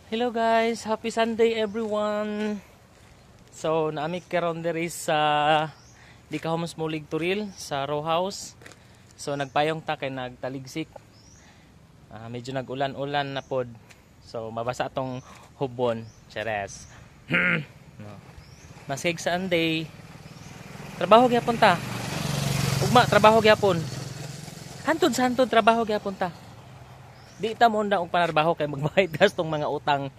Hello guys, happy Sunday everyone. So naami karon diri sa di ka homes mulig turil sa row house. So nagpayong ta kay nagtaligsik. Medyo nag-ulan-ulan na pod. So mabasa atong hubon, cheres. No. Masig Sunday. Trabaho gyapon ta. Ugma trabaho gyapon. Hantod sa hantod trabaho gyapon ta. Di ta mo undang og panarbaho kay magbayad gastong mga utang.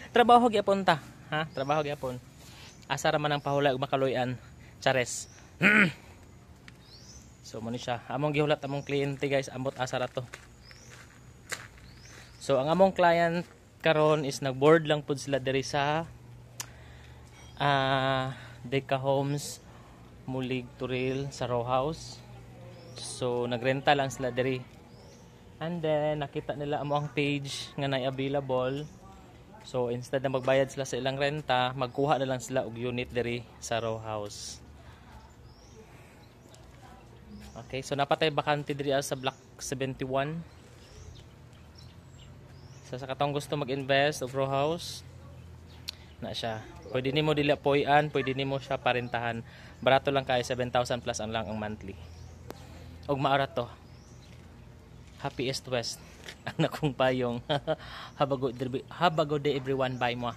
Trabaho gyapon ta, ha? Trabaho gyapon. Asa ra man ang pahulay ug makaluyan. Chares. So mo ni siya. Among gihulat among kliyente guys, ambot asa ra to. So ang among client karon is nag-board lang pud sila diri sa Deka Homes Mulig Turil sa row house. So nagrenta lang sila diri. And then nakita nila amo ang page nga nay available. So instead na magbayad sila sa ilang renta, magkuha na lang sila og unit diri sa row house. Okay, so napatay bakante diri sa block 71. So sa katong gusto mag-invest og row house, na siya. Pwede nimo dili apoyan, pwede nimo siya parentahan. Barato lang kay 7,000 plus ang lang ang monthly. Og maara to. Happy East West ang nakong payong. Habago de everyone by mo.